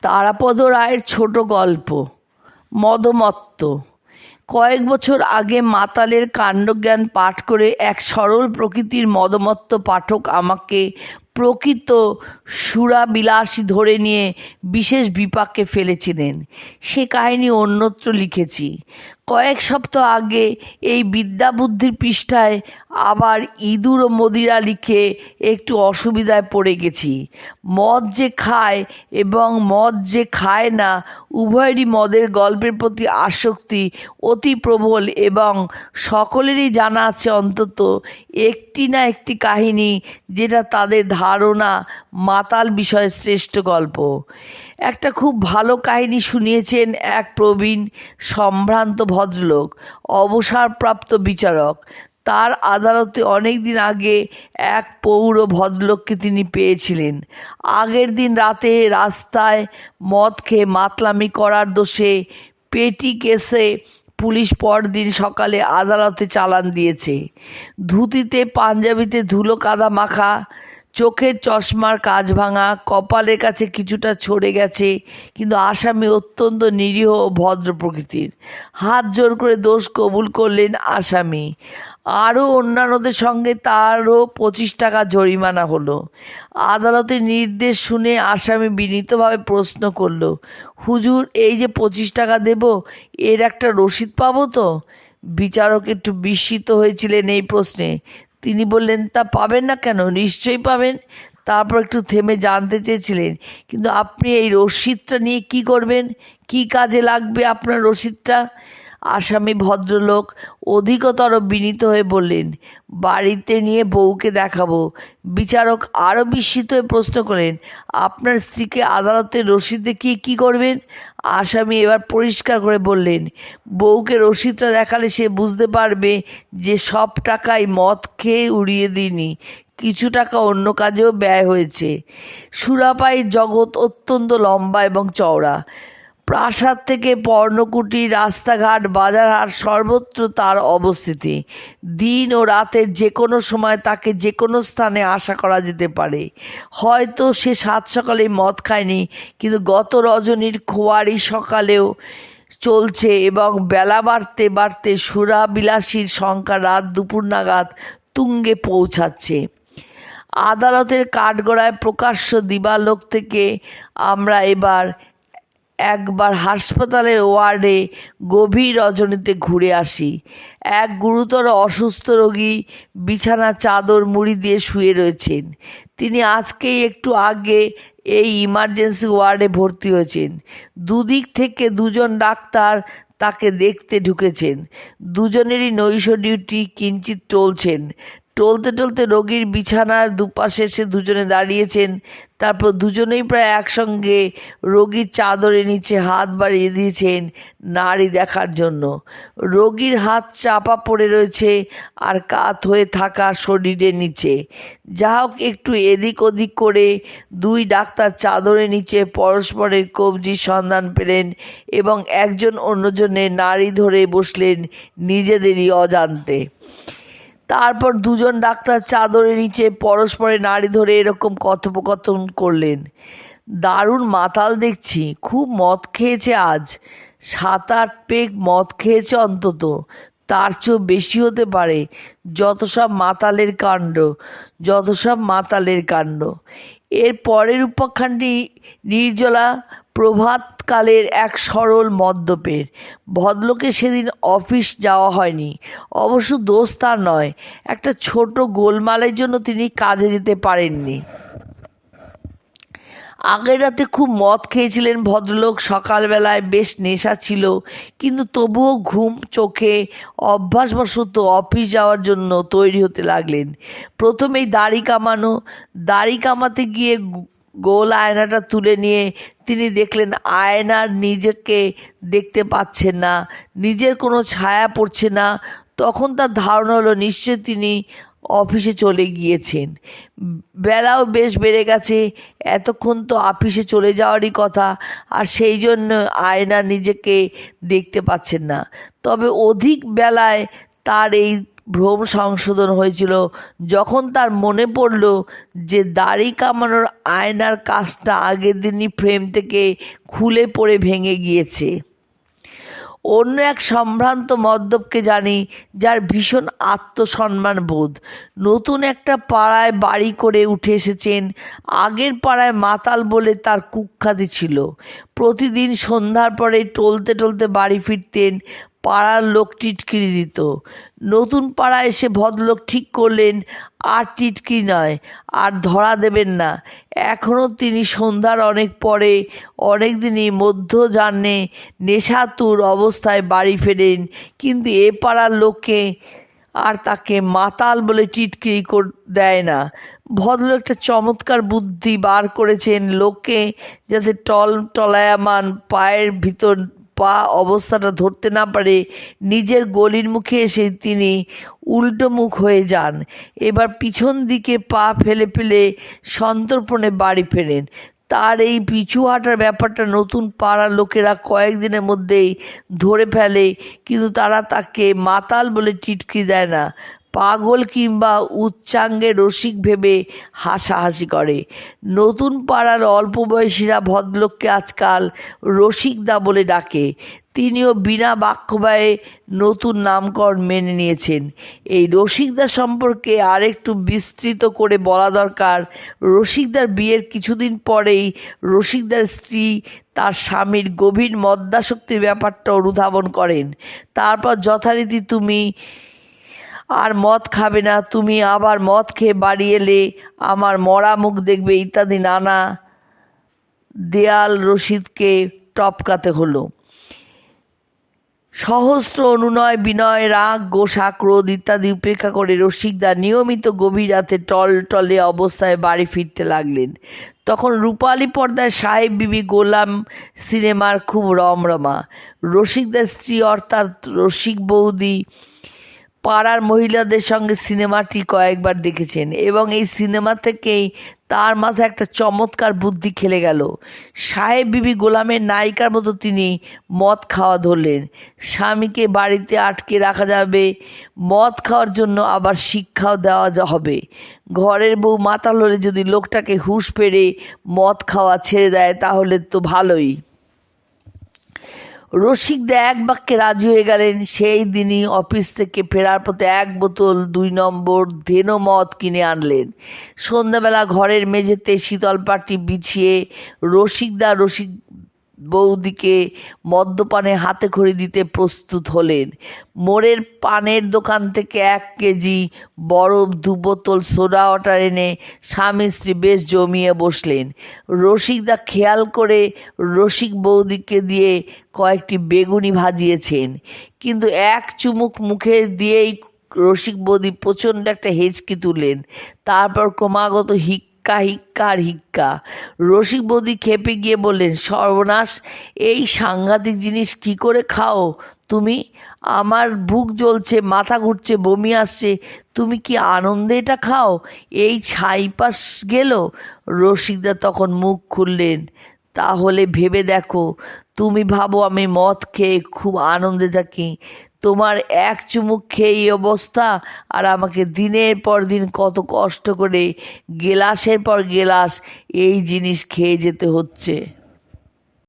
তারাপদ রায়ের ছোট গল্প মদমত্ত। কয়েক বছর আগে মাতালের কাণ্ডজ্ঞান পাঠ করে এক সরল প্রকৃতির মদমত্ত পাঠক আমাকে প্রকৃত সুরাবিলাসী ধরে নিয়ে বিশেষ বিপাকে ফেলেছিলেন। সে কাহিনী অন্যত্র লিখেছি। কয়েক সপ্তাহ আগে এই বিদ্যাবুদ্ধির পৃষ্ঠায় আবার ইঁদুর ও মদিরা লিখে একটু অসুবিধায় পড়ে গেছি। মদ যে খায় এবং মদ যে খায় না, উভয়েরই মদের গল্পের প্রতি আসক্তি অতি প্রবল এবং সকলেরই জানা আছে অন্তত একটি না একটি কাহিনী যেটা তাদের ধারণা মাতাল বিষয়ে শ্রেষ্ঠ গল্প। একটা খুব ভালো কাহিনী শুনিয়েছেন এক প্রবীণ সম্ভ্রান্ত ভদ্রলোক, অবসরপ্রাপ্ত বিচারক। তার আদালতে অনেক দিন আগে এক পৌর ভদ্রলোককে তিনি পেয়েছিলেন। আগের দিন রাতে রাস্তায় মদ খেয়ে মাতলামি করার দোষে পেটি কেসে পুলিশ পরদিন সকালে আদালতে চালান দিয়েছে। ধুতিতে পাঞ্জাবিতে ধুলো কাদা মাখা, চোখের চশমার কাঁচ ভাঙা, কপালের কাছে কিছুটা ছড়ে গেছে, কিন্তু আসামি অত্যন্ত নিরীহ ও ভদ্র প্রকৃতির। হাত জোর করে দোষ কবুল করলেন আসামি। আরও অন্যান্যদের সঙ্গে তারও 25 টাকা জরিমানা হলো। আদালতের নির্দেশ শুনে আসামি বিনীতভাবে প্রশ্ন করল, হুজুর, এই যে 25 টাকা দেব, এর একটা রসিদ পাবো তো? বিচারক একটু বিস্মিত হয়েছিলেন এই প্রশ্নে। তিনি বললেন, তা পাবেন না কেন? নিশ্চয়ই পাবেন। তারপর একটু থেমে জানতে চেয়েছিলেন, কিন্তু আপনি এই রসিদটা নিয়ে কি করবেন? কি কাজে লাগবে আপনার রসিদটা? আসামি ভদ্রলোক অধিকতর বিনীত হয়ে বললেন, বাড়িতে নিয়ে বউকে দেখাবো। বিচারক আরও বিস্মিত হয়ে প্রশ্ন করলেন, আপনার স্ত্রীকে আদালতের রসিদ দেখিয়ে কী করবেন? আসামি এবার পরিষ্কার করে বললেন, বউকে রসিদটা দেখালে সে বুঝতে পারবে যে সব টাকাই মদ খেয়ে উড়িয়ে দিইনি, কিছু টাকা অন্য কাজেও ব্যয় হয়েছে। সুরাপাইয়ের জগৎ অত্যন্ত লম্বা এবং চওড়া। প্রাসাদ থেকে পর্ণকুটির, রাস্তাঘাট, বাজারহাট সর্বত্র তার অবস্থিতি। দিন ও রাতের যে কোনো সময় তাকে যে কোনো স্থানে আশা করা যেতে পারে। হয়তো সে সাত সকালেই মদ খায়নি, কিন্তু গত রজনীর খোয়ারি সকালেও চলছে এবং বেলা বাড়তে বাড়তে সুরাবিলাসীর সংখ্যা রাত দুপুর নাগাদ তুঙ্গে পৌঁছাচ্ছে। আদালতের কাঠগড়ায় প্রকাশ্য দিবালোক থেকে আমরা একবার হাসপাতালের ওয়ার্ডে গভীর রজনীতে ঘুরে আসি। এক গুরুতর অসুস্থ রোগী বিছানা চাদর মুড়ি দিয়ে শুয়ে রয়েছেন। তিনি আজকেই একটু আগে এই ইমার্জেন্সি ওয়ার্ডে ভর্তি হয়েছেন। দুদিক থেকে দুজন ডাক্তার তাকে দেখতে ঢুকেছেন। দুজনেরই নৈশ ডিউটি কিঞ্চিত টলছেন। টলতে টলতে রোগীর বিছানার দুপাশে এসে দুজনে দাঁড়িয়েছেন। তারপর দুজনেই প্রায় একসঙ্গে রোগীর চাদরের নিচে হাত বাড়িয়ে দিয়েছেন নাড়ি দেখার জন্য। রোগীর হাত চাপা পড়ে রয়েছে আর কাত হয়ে থাকা শরীরের নিচে। যা হোক, একটু এদিক ওদিক করে দুই ডাক্তার চাদরের নিচে পরস্পরের কবজির সন্ধান পেলেন এবং একজন অন্যজনের নাড়ি ধরে বসলেন নিজেদেরই অজান্তে। তারপর দুজন ডাক্তার চাদরের নিচে পরস্পরের নাড়ি ধরে এরকম কথোপকথন করলেন, দারুণ মাতাল দেখছি, খুব মদ খেয়েছে আজ, 7-8 পেগ মদ খেয়েছে অন্তত, তার চেয়েও বেশি হতে পারে। যত সব মাতালের কাণ্ড। এর পরের উপাখ্যানটি নির্জলা প্রভাতকালের এক সরল মদ্যপের। ভদ্রলোকের সেদিন অফিস যাওয়া হয়নি। অবশ্য দোষ তার নয়, একটা ছোট গোলমালের জন্য তিনি কাজে যেতে পারেননি। আগের রাতে খুব মদ খেয়েছিলেন ভদ্রলোক। সকালবেলায় বেশ নেশা ছিল, কিন্তু তবুও ঘুম চোখে অভ্যাসবশত অফিস যাওয়ার জন্য তৈরি হতে লাগলেন। প্রথমেই দাড়ি কামাতে গিয়ে গোল আয়নাটা তুলে নিয়ে তিনি দেখলেন আয়নার নিজেকে দেখতে পাচ্ছেন না, নিজের কোনো ছায়া পড়ছে না। তখন তার ধারণা হলো নিশ্চয়ই তিনি অফিসে চলে গিয়েছেন। বেলাও বেশ বেড়ে গেছে, এতক্ষণ তো অফিসে চলে যাওয়ারই কথা, আর সেই জন্য আয়না নিজেকে দেখতে পাচ্ছেন না। তবে অধিক বেলায় তার এই ভ্রম সংশোধন হয়েছিল যখন তার মনে পড়ল যে দাড়ি কামানোর আয়নার কাঁচটা আগের দিনই ফ্রেম থেকে খুলে পড়ে ভেঙে গিয়েছে। অন্য এক সম্ভ্রান্ত মদ্যপকে জানি, যার ভীষণ আত্মসম্মান বোধ। নতুন একটা পাড়ায় বাড়ি করে উঠে এসেছেন। আগের পাড়ায় মাতাল বলে তার কুখ্যাতি ছিল। প্রতিদিন সন্ধ্যার পরে টলতে টলতে বাড়ি ফিরতেন। পাড়ার লোক টিটকিরি দিত। নতুন পাড়ায় এসে ভদ্রলোক ঠিক করলেন আর টিটকিরি নয়, আর ধরা দেবেন না। এখনও তিনি সন্ধ্যার অনেক পরে, অনেক দিনই মধ্যযাহ্নে নেশাতুর অবস্থায় বাড়ি ফেরেন, কিন্তু এ পাড়ার লোকে আর তাকে মাতাল বলে টিটকিরি দেয় না। ভদ্রলোক একটা চমৎকার বুদ্ধি বার করেছেন। লোকে যাতে টলায়মান পায়ের ভিতর পা অবস্থাটা ধরতে না পারে, নিজের গলির মুখে এসে তিনি উল্টো মুখ হয়ে যান। এবার পিছন দিকে পা ফেলে ফেলে সন্তর্পণে বাড়ি ফেরেন। তার এই পিছু হাঁটার ব্যাপারটা নতুন পাড়ার লোকেরা কয়েকদিনের মধ্যেই ধরে ফেলে, কিন্তু তারা তাকে মাতাল বলে টিটকিরি দেয় না, পাগল কিংবা উচ্চাঙ্গে রসিক ভেবে হাসাহাসি করে। নতুন পাড়ার অল্প বয়সীরা ভদ্রলোককে আজকাল রসিকদা বলে ডাকে। তিনিও বিনা বাক্যব্যয়ে নতুন নামকরণ মেনে নিয়েছেন। এই রসিকদা সম্পর্কে আরেকটু বিস্তৃত করে বলা দরকার। রসিকদার বিয়ের কিছুদিন পরেই রসিকদার স্ত্রী তার স্বামীর গভীর মদ্যাসক্তির ব্যাপারটা অনুধাবন করেন। তারপর যথারীতি তুমি আর মদ খাবে না, তুমি আবার মদ খেয়ে বাড়ি এলে আমার মরা মুখ দেখবে ইত্যাদি নানা দেয়াল রশিদকে টপকাতে হলো। সহস্র অনুনয় বিনয়, রাগ গোসা ক্রোধ ইত্যাদি উপেক্ষা করে রসিকদা নিয়মিত গভীর রাতে টলে অবস্থায় বাড়ি ফিরতে লাগলেন। তখন রূপালী পর্দায় সাহেব বিবি গোলাম সিনেমার খুব রমরমা। রসিকদার স্ত্রী অর্থাৎ রসিক বৌদি পাড়ার মহিলাদের সঙ্গে সিনেমাটি কয়েকবার দেখেছেন এবং এই সিনেমা থেকেই তার মাথায় একটা চমৎকার বুদ্ধি খেলে গেল। সাহেব বিবি গোলামের নায়িকার মতো তিনি মদ খাওয়া ধরলেন। স্বামীকে বাড়িতে আটকে রাখা যাবে, মদ খাওয়ার জন্য আবার শিক্ষাও দেওয়া হবে। ঘরের বউ মাতাল হলে যদি লোকটাকে হুঁশ ফেরে মদ খাওয়া ছেড়ে দেয় তাহলে তো ভালোই। রসিকদা এক বাক্যে রাজি হয়ে গেলেন। সেই দিনই অফিস থেকে ফেরার পথে 1 বোতল 2 নম্বর ধেনো মদ কিনে আনলেন। সন্ধ্যাবেলা ঘরের মেঝেতে শীতল পাটি বিছিয়ে রসিকদা রসিক বৌদিকে মদ্যপানে হাতে খড়ি দিতে প্রস্তুত হলেন। মোড়ের পানের দোকান থেকে 1 কেজি বরফ 2 বোতল সোডা ওয়াটার এনে স্বামী স্ত্রী বেশ জমিয়ে বসলেন। রসিকদা খেয়াল করে রসিক বৌদিকে দিয়ে কয়েকটি বেগুনি ভাজিয়েছেন, কিন্তু 1 চুমুক মুখে দিয়েই রসিক বৌদি প্রচণ্ড একটা হেঁচকি তুললেন। তারপর ক্রমাগত হিক্কা হিক্কা আর হিক্কা। রসিক বৌদি খেপে গিয়ে বললেন, সর্বনাশ, এই সাংঘাতিক জিনিস কি করে খাও তুমি? আমার বুক জ্বলছে, মাথা ঘুরছে, বমি আসছে, তুমি কি আনন্দে এটা খাও? এই ছাইপাস গেল। রসিকদা তখন মুখ খুললেন, তাহলে ভেবে দেখো, তুমি ভাবো আমি মদ খেয়ে খুব আনন্দে থাকি? তোমার 1 চুমুক খেয়ে এই অবস্থা, আর আমাকে দিনের পর দিন কত কষ্ট করে গেলাসের পর গেলাস এই জিনিস খেয়ে যেতে হচ্ছে।